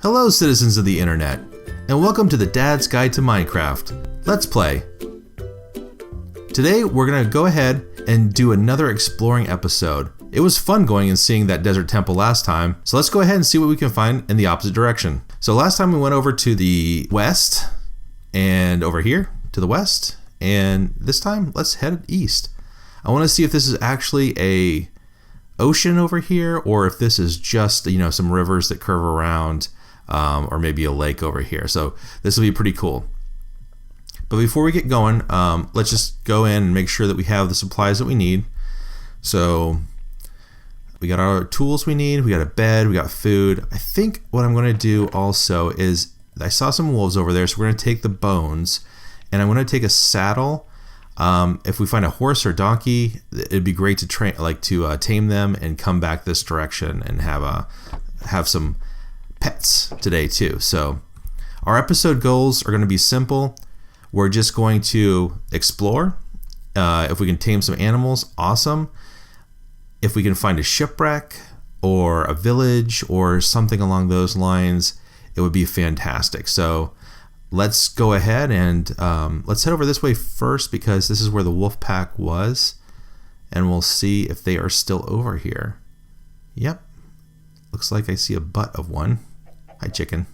Hello citizens of the internet, and welcome to the Dad's Guide to Minecraft. Let's play. Today we're going to go ahead and do another exploring episode. It was fun going and seeing that desert temple last time, so let's go ahead and see what we can find in the opposite direction. So last time we went over to the west, and over here to the west, and this time let's head east. I want to see if this is actually a ocean over here, or if this is just, some rivers that curve around, or maybe a lake over here. So this will be pretty cool. But before we get going, let's just go in and make sure that we have the supplies that we need. So we got our tools we need, we got a bed, we got food. I think what I'm going to do also is, I saw some wolves over there, so we're going to take the bones, and I'm going to take a saddle. If we find a horse or donkey, it'd be great to tame them and come back this direction and have some pets today too. So our episode goals are going to be simple. We're just going to explore. If we can tame some animals, awesome. If we can find a shipwreck or a village or something along those lines, it would be fantastic. So let's go ahead and let's head over this way first, because this is where the wolf pack was, and we'll see if they are still over here. Yep, looks like I see a butt of one. Hi, chicken.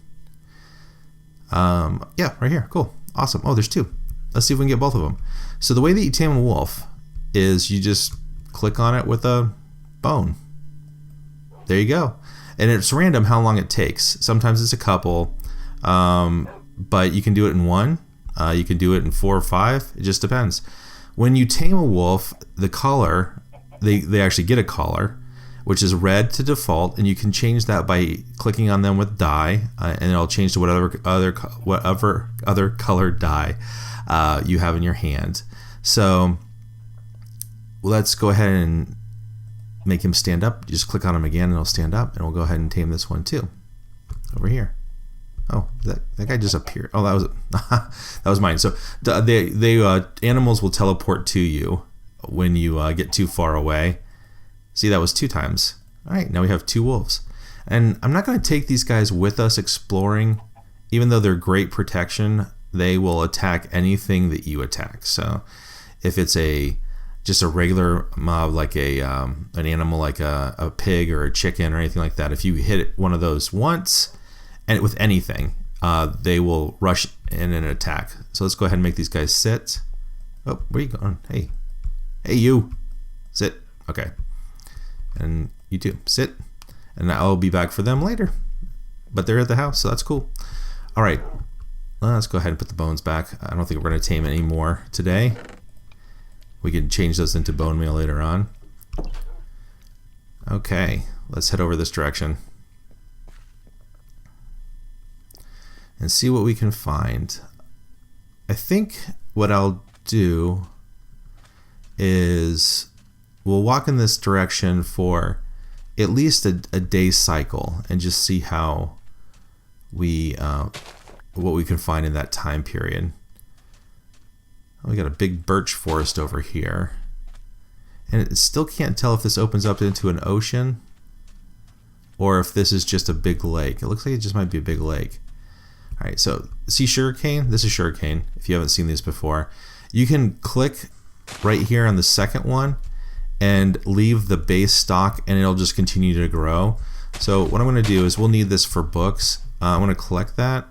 Yeah, right here. Cool. Awesome. Oh, there's two. Let's see if we can get both of them. So the way that you tame a wolf is you just click on it with a bone. There you go. And it's random how long it takes. Sometimes it's a couple, but you can do it in one. You can do it in 4 or 5. It just depends. When you tame a wolf, the collar, they actually get a collar, which is red to default, and you can change that by clicking on them with dye, and it'll change to whatever other colored dye you have in your hand. So let's go ahead and make him stand up. Just click on him again and it'll stand up, and we'll go ahead and tame this one too. Over here. Oh, that guy just appeared. Oh, that was that was mine. So animals will teleport to you when you get too far away. See, that was 2 times. All right, now we have 2 wolves. And I'm not going to take these guys with us exploring. Even though they're great protection, they will attack anything that you attack. So if it's just a regular mob, like an animal like a pig or a chicken or anything like that, if you hit one of those once, and with anything, they will rush in and attack. So let's go ahead and make these guys sit. Oh, where are you going? Hey, you, sit. Okay. And you too, sit, and I'll be back for them later, but they're at the house, so that's cool. All right, let's go ahead and put the bones back. I don't think we're going to tame any more today. We can change those into bone meal later on. Okay, let's head over this direction and see what we can find. I think what I'll do is we'll walk in this direction for at least a day cycle and just see how what we can find in that time period. We got a big birch forest over here, and it still can't tell if this opens up into an ocean or if this is just a big lake. It looks like it just might be a big lake. All right, so see sugarcane? This is sugarcane. If you haven't seen these before, you can click right here on the second one and leave the base stock, and it'll just continue to grow. So what I'm going to do is, we'll need this for books. I'm going to collect that,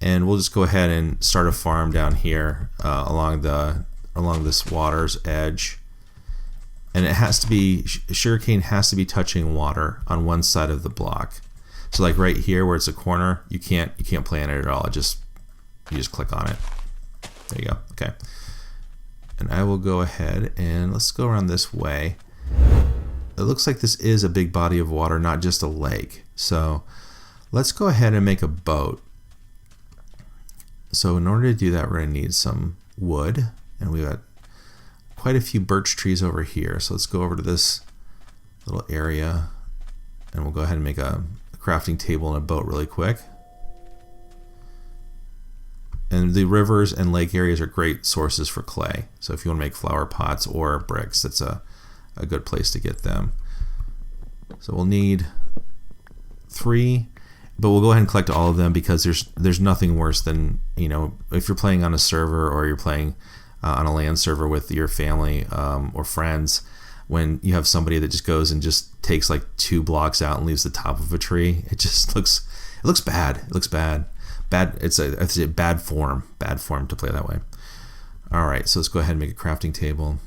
and we'll just go ahead and start a farm down here along this water's edge. And it has to be, sugarcane has to be touching water on one side of the block. So like right here where it's a corner, you can't plant it at all. You just click on it. There you go. Okay. And I will go ahead and let's go around this way. It looks like this is a big body of water, not just a lake. So let's go ahead and make a boat. So in order to do that, we're going to need some wood, and we got quite a few birch trees over here. So let's go over to this little area, and we'll go ahead and make a crafting table and a boat really quick. And the rivers and lake areas are great sources for clay. So if you want to make flower pots or bricks, that's a good place to get them. So we'll need 3, but we'll go ahead and collect all of them because there's nothing worse than, you know, if you're playing on a server or you're playing on a LAN server with your family or friends, when you have somebody that just goes and just takes like 2 blocks out and leaves the top of a tree. It just looks bad. It looks bad. It's a bad form to play that way. All right, so let's go ahead and make a crafting table.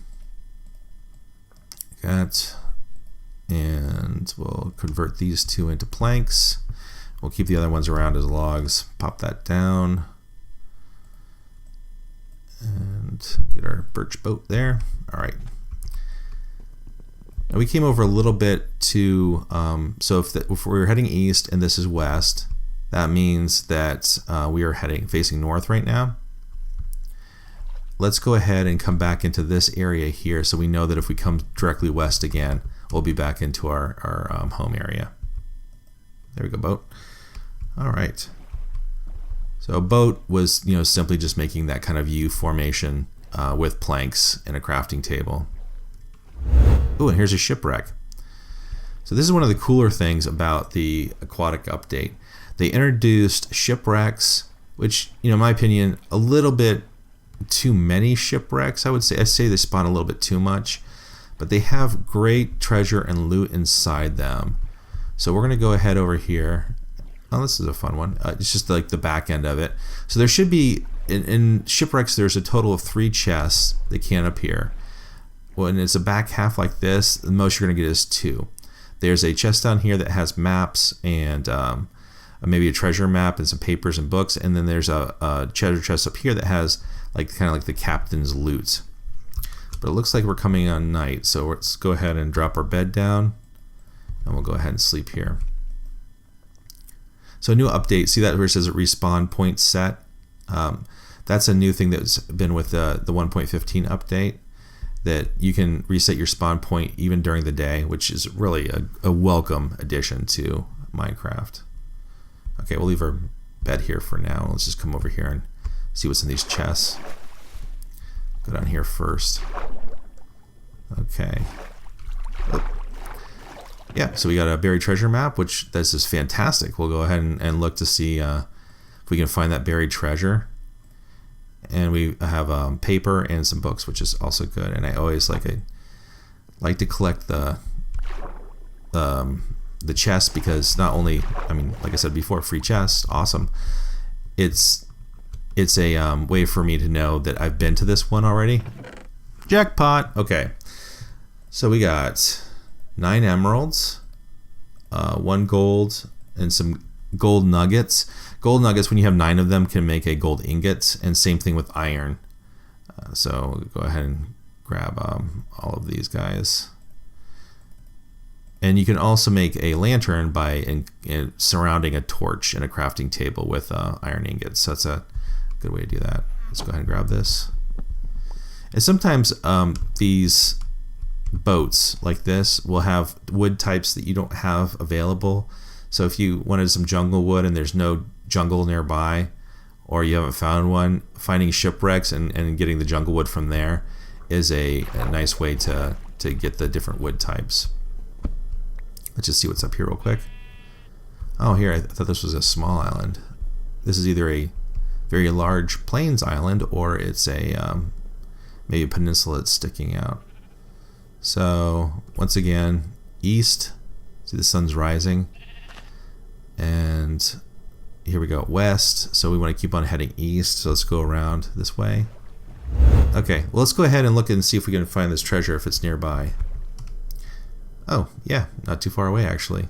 That, and we'll convert these 2 into planks. We'll keep the other ones around as logs. Pop that down. And get our birch boat there. All right. Now we came over a little bit to, so if we're heading east and this is west, that means that we are facing north right now. Let's go ahead and come back into this area here so we know that if we come directly west again, we'll be back into our home area. There we go, boat. All right. So a boat was, you know, simply just making that kind of U formation with planks and a crafting table. Oh, and here's a shipwreck. So this is one of the cooler things about the aquatic update. They introduced shipwrecks, which, you know, in my opinion, a little bit too many shipwrecks. I'd say they spawn a little bit too much, but they have great treasure and loot inside them. So we're gonna go ahead over here. Oh, this is a fun one. It's just like the back end of it. So there should be in shipwrecks. There's a total of 3 chests that can appear. When it's a back half like this, the most you're gonna get is 2. There's a chest down here that has maps and maybe a treasure map and some papers and books, and then there's a treasure chest up here that has like kind of like the captain's loot. But it looks like we're coming on night, so let's go ahead and drop our bed down, and we'll go ahead and sleep here. So a new update, see that where it says respawn point set? That's a new thing that's been with the 1.15 update, that you can reset your spawn point even during the day, which is really a welcome addition to Minecraft. Okay, we'll leave our bed here for now. Let's just come over here and see what's in these chests. Go down here first. Okay. Oh. Yeah, so we got a buried treasure map, which this is fantastic. We'll go ahead and look to see if we can find that buried treasure. And we have paper and some books, which is also good. And I always like to collect the chest, because not only, I mean, like I said before, free chest, awesome. It's a way for me to know that I've been to this one already. Jackpot. Okay, so we got 9 emeralds, 1 gold, and some gold nuggets. Gold nuggets, when you have 9 of them, can make a gold ingot, and same thing with iron. So we'll go ahead and grab all of these guys. And you can also make a lantern by surrounding a torch and a crafting table with iron ingots. So that's a good way to do that. Let's go ahead and grab this. And sometimes these boats like this will have wood types that you don't have available. So if you wanted some jungle wood and there's no jungle nearby, or you haven't found one, finding shipwrecks and getting the jungle wood from there is a nice way to get the different wood types. Let's just see what's up here real quick. Oh, here, I thought this was a small island. This is either a very large plains island, or it's a maybe a peninsula that's sticking out. So once again, east, see the sun's rising, and here we go, west, so we want to keep on heading east, so let's go around this way. Okay, well, let's go ahead and look and see if we can find this treasure, if it's nearby. Oh, yeah, not too far away, actually.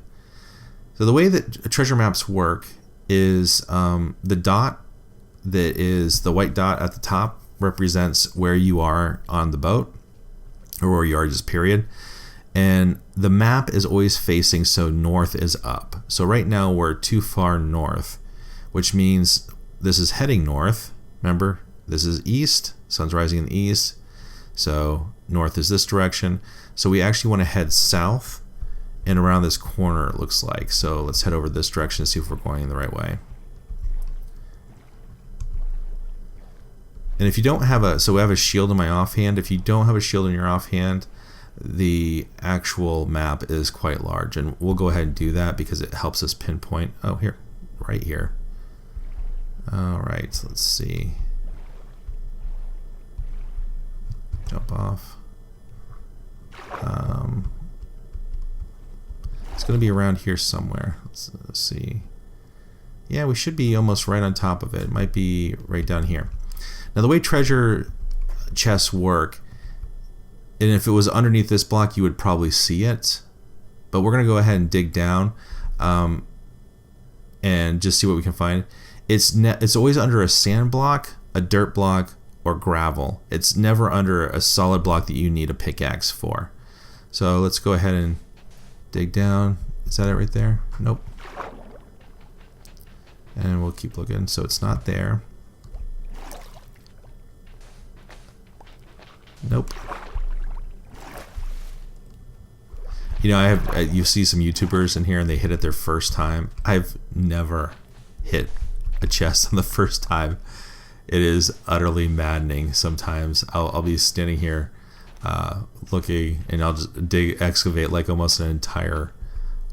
So the way that treasure maps work is the dot that is the white dot at the top represents where you are on the boat, or where you are just period. And the map is always facing, so north is up. So right now we're too far north, which means this is heading north. Remember, this is east, sun's rising in the east, so north is this direction. So we actually want to head south and around this corner, it looks like. So let's head over this direction and see if we're going in the right way. And if you don't have so we have a shield in my offhand. If you don't have a shield in your offhand, the actual map is quite large, and we'll go ahead and do that because it helps us pinpoint. Oh, here, right here. All right, so let's see. Jump off. It's going to be around here somewhere. Let's see. Yeah, we should be almost right on top of it. It might be right down here. Now, the way treasure chests work, and if it was underneath this block, you would probably see it. But we're going to go ahead and dig down and just see what we can find. It's always under a sand block, a dirt block, or gravel. It's never under a solid block that you need a pickaxe for. So let's go ahead and dig down. Is that it right there? Nope. And we'll keep looking. So it's not there. Nope. You know, you see some YouTubers in here and they hit it their first time. I've never hit a chest on the first time. It is utterly maddening. Sometimes I'll be standing here looking, and I'll just excavate like almost an entire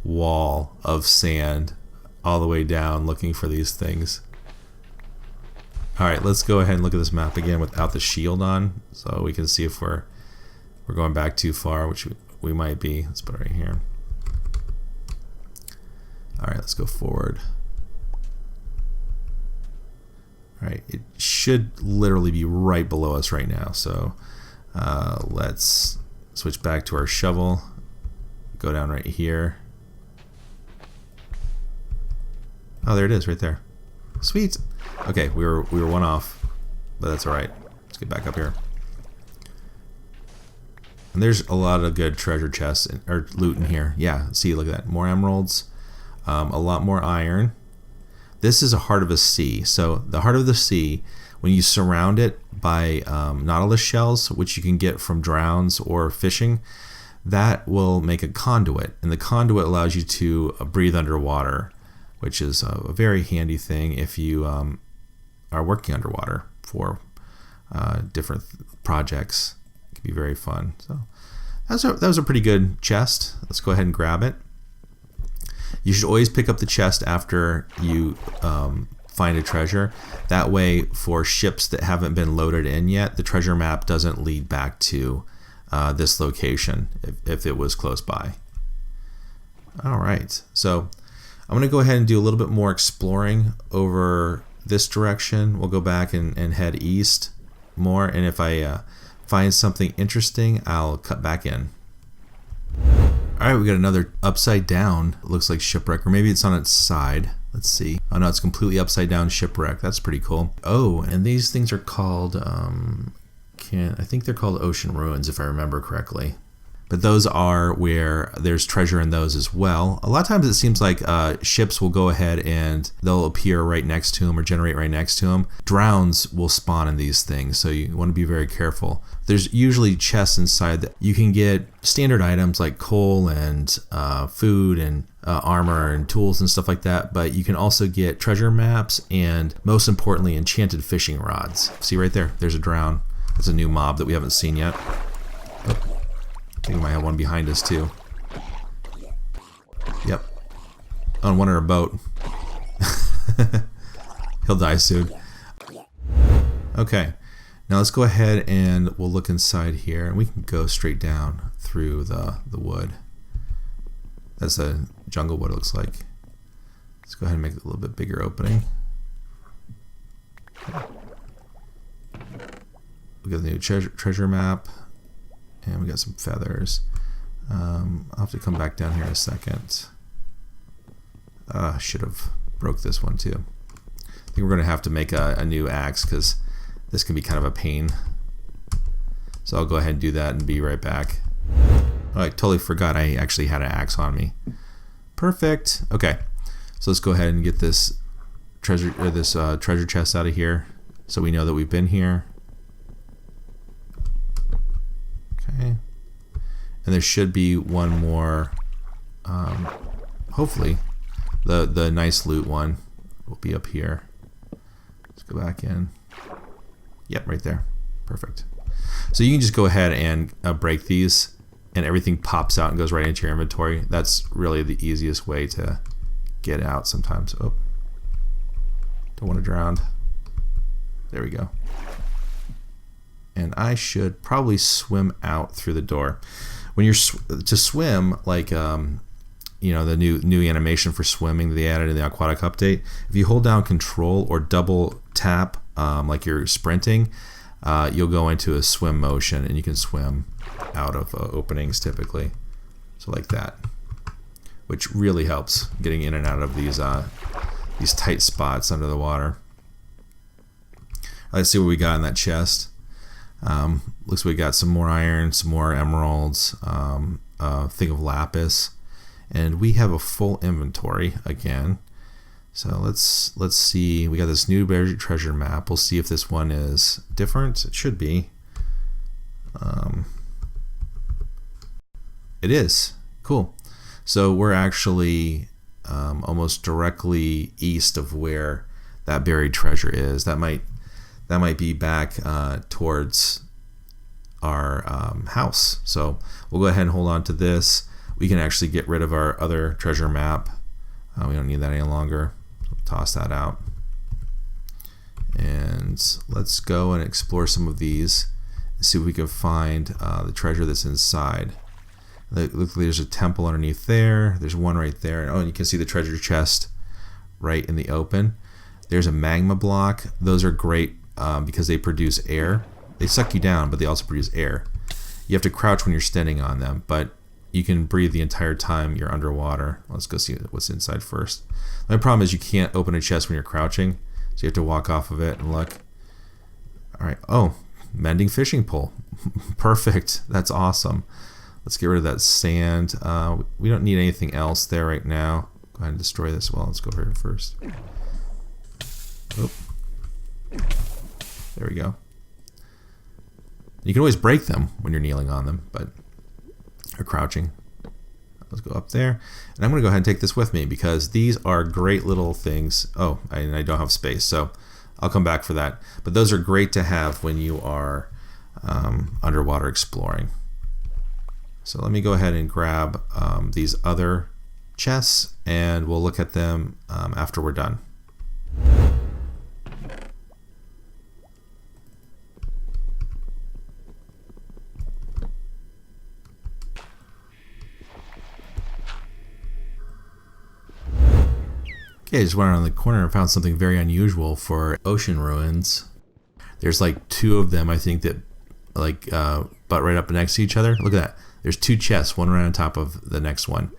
wall of sand all the way down looking for these things. Alright, let's go ahead and look at this map again without the shield on, so we can see if we're going back too far, which we might be. Let's put it right here. Alright, let's go forward. Alright, it should literally be right below us right now, so let's switch back to our shovel, go down right here. Oh, there it is right there. Sweet. Okay, we were one off, but that's alright. Let's get back up here. And there's a lot of good treasure chests or loot in here. Yeah, see, look at that. More emeralds, a lot more iron. This is a heart of a sea. So the heart of the sea, when you surround it by nautilus shells, which you can get from drowns or fishing, that will make a conduit. And the conduit allows you to breathe underwater, which is a very handy thing if you are working underwater for different projects. It can be very fun. So that was a pretty good chest. Let's go ahead and grab it. You should always pick up the chest after you find a treasure. That way, for ships that haven't been loaded in yet, the treasure map doesn't lead back to this location if it was close by. All right, so I'm going to go ahead and do a little bit more exploring over this direction. We'll go back and head east more, and if I find something interesting, I'll cut back in. Alright, we got another upside down, it looks like shipwreck, or maybe it's on its side. Let's see. Oh no, it's completely upside down shipwreck. That's pretty cool. Oh, and these things are called, I think they're called ocean ruins if I remember correctly. But those are where there's treasure in those as well. A lot of times it seems like ships will go ahead and they'll appear right next to them or generate right next to them. Drowns will spawn in these things, so you want to be very careful. There's usually chests inside that you can get standard items like coal and food and armor and tools and stuff like that, but you can also get treasure maps and, most importantly, enchanted fishing rods. See right there, there's a drown. That's a new mob that we haven't seen yet. Oh. I think we might have one behind us too. Yep. On one in a boat. He'll die soon. Okay. Now let's go ahead and we'll look inside here, and we can go straight down through the wood. That's a jungle wood, it looks like. Let's go ahead and make it a little bit bigger opening. We got the new treasure map. And we got some feathers. I'll have to come back down here in a second. Should have broke this one too. I think we're going to have to make a new axe because this can be kind of a pain. So I'll go ahead and do that and be right back. Oh, I totally forgot I actually had an axe on me. Perfect. Okay, so let's go ahead and get this treasure chest out of here, so we know that we've been here. Okay, and there should be one more. Hopefully, the nice loot one will be up here. Let's go back in. Yep, right there. Perfect. So you can just go ahead and break these, and everything pops out and goes right into your inventory. That's really the easiest way to get out sometimes. Oh, Don't want to drown. There we go. And I should probably swim out through the door. When you're to swim, like you know, the new animation for swimming that they added in the aquatic update. If you hold down Control or double tap, like you're sprinting, you'll go into a swim motion and you can swim out of openings typically. So like that, which really helps getting in and out of these tight spots under the water. Let's see what we got in that chest. Looks like we got some more iron, some more emeralds, a thing of lapis, and we have a full inventory again. So let's see. We got this new buried treasure map. We'll see if this one is different. It should be. It is. Cool. So we're actually almost directly east of where that buried treasure is. That might be back towards our house. So we'll go ahead and hold on to this. We can actually get rid of our other treasure map. We don't need that any longer. So toss that out. And let's go and explore some of these and see if we can find the treasure that's inside. Look, there's a temple underneath there. There's one right there. Oh, and you can see the treasure chest right in the open. There's a magma block. Those are great because they produce air. They suck you down, but they also produce air. You have to crouch when you're standing on them, but you can breathe the entire time you're underwater. Let's go see what's inside first. My problem is you can't open a chest when you're crouching, so you have to walk off of it and look. All right. Oh, mending fishing pole. Perfect. That's awesome. Let's get rid of that sand. We don't need anything else there right now. Go ahead and destroy this. Well, let's go over here first. Oh. There we go. You can always break them when you're kneeling on them, but or crouching. Let's go up there. And I'm going to go ahead and take this with me because these are great little things. Oh, and I don't have space, so I'll come back for that. But those are great to have when you are underwater exploring. So let me go ahead and grab these other chests and we'll look at them after we're done. Okay, I just went around the corner and found something very unusual for ocean ruins. There's like two of them, I think, that like butt right up next to each other. Look at that. There's two chests, one right on top of the next one.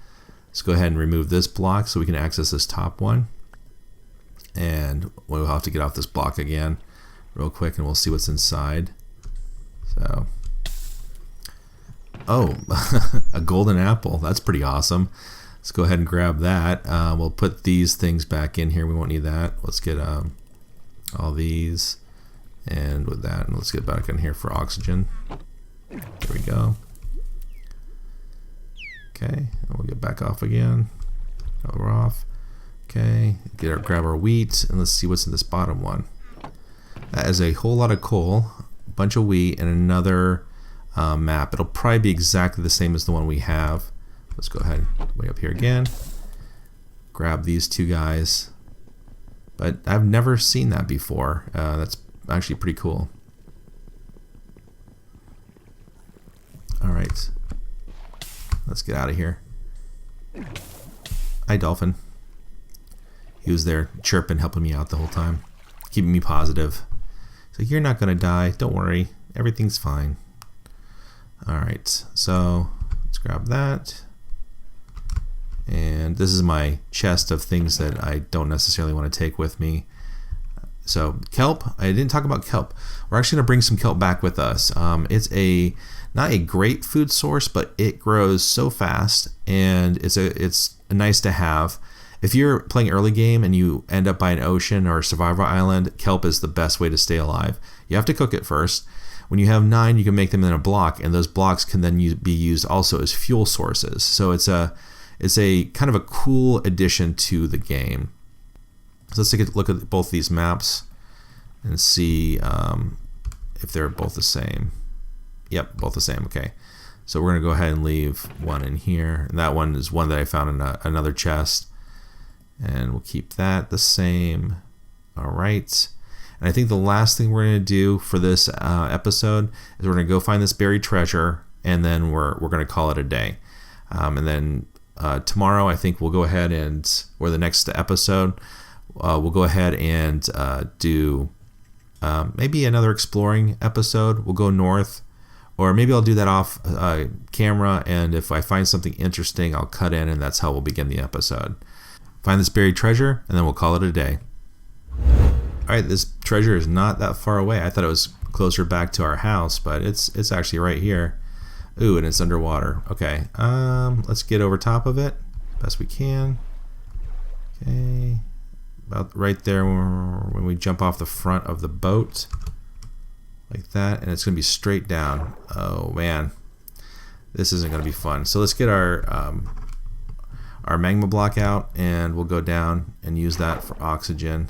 Let's go ahead and remove this block so we can access this top one. And we'll have to get off this block again real quick and we'll see what's inside. So, oh, a golden apple. That's pretty awesome. Let's go ahead and grab that. We'll put these things back in here. We won't need that. Let's get all these. And with that, let's get back in here for oxygen. There we go. Okay, and we'll get back off again. Oh, we're off. Okay, grab our wheat, and let's see what's in this bottom one. That is a whole lot of coal, a bunch of wheat, and another map. It'll probably be exactly the same as the one we have. Let's go ahead, way up here again. Grab these two guys. But I've never seen that before. That's actually pretty cool. All right. Let's get out of here. Hi, dolphin. He was there chirping, helping me out the whole time, keeping me positive. So you're not going to die. Don't worry. Everything's fine. All right. So let's grab that. And this is my chest of things that I don't necessarily want to take with me. So kelp, I didn't talk about kelp. We're actually going to bring some kelp back with us. It's not a great food source, but it grows so fast and it's nice to have. If you're playing early game and you end up by an ocean or a survival island, kelp is the best way to stay alive. You have to cook it first. When you have 9, you can make them in a block, and those blocks can then be used also as fuel sources. So it's a kind of a cool addition to the game. So let's take a look at both these maps and see if they're both the same. Yep, both the same. Okay, so we're going to go ahead and leave one in here. And that one is one that I found in another chest. And we'll keep that the same. All right. And I think the last thing we're going to do for this episode is we're going to go find this buried treasure, and then we're going to call it a day. And then tomorrow, I think we'll go ahead and, or the next episode, we'll go ahead and do maybe another exploring episode. We'll go north, or maybe I'll do that off camera, and if I find something interesting, I'll cut in, and that's how we'll begin the episode. Find this buried treasure, and then we'll call it a day. All right, this treasure is not that far away. I thought it was closer back to our house, but it's actually right here. Ooh, and it's underwater. Okay, let's get over top of it best we can. Okay, about right there when we jump off the front of the boat, like that, and it's gonna be straight down. Oh man, this isn't gonna be fun. So let's get our magma block out, and we'll go down and use that for oxygen.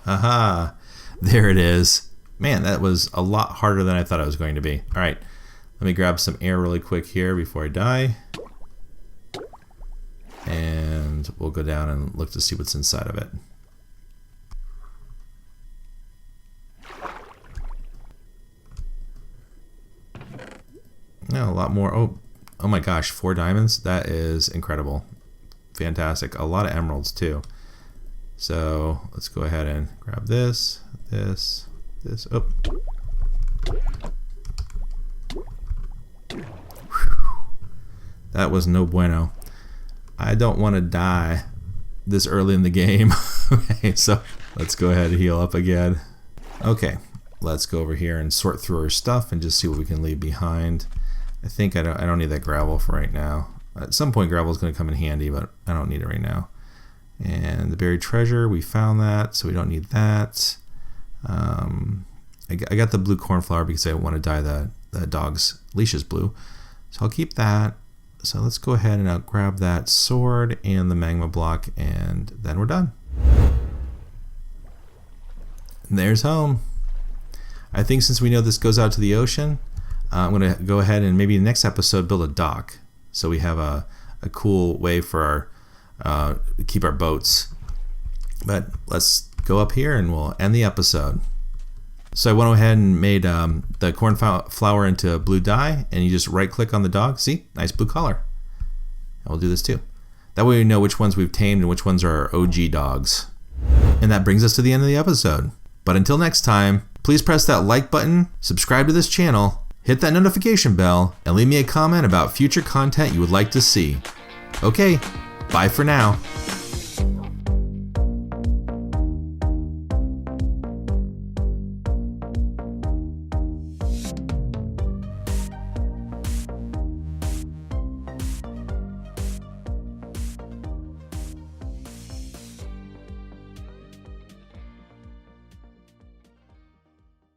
Aha, there it is. Man, that was a lot harder than I thought it was going to be. All right, let me grab some air really quick here before I die. And we'll go down and look to see what's inside of it. No, a lot more. Oh my gosh, 4 diamonds. That is incredible. Fantastic. A lot of emeralds too. So let's go ahead and grab this. Oh. That was no bueno. I don't want to die this early in the game. Okay, so let's go ahead and heal up again. Okay, let's go over here and sort through our stuff and just see what we can leave behind. I think I don't need that gravel for right now. At some point gravel is going to come in handy, but I don't need it right now. And the buried treasure, we found that, so we don't need that. I got the blue cornflower because I want to dye the dog's leashes blue. So I'll keep that. So let's go ahead and grab that sword and the magma block, and then we're done. And there's home. I think since we know this goes out to the ocean, I'm going to go ahead and maybe the next episode build a dock. So we have a cool way for our keep our boats. But let's go up here and we'll end the episode. So I went ahead and made the cornflower into a blue dye, and you just right click on the dog. See, nice blue collar. And we'll do this too. That way we know which ones we've tamed and which ones are our OG dogs. And that brings us to the end of the episode. But until next time, please press that like button, subscribe to this channel, hit that notification bell, and leave me a comment about future content you would like to see. Okay, bye for now.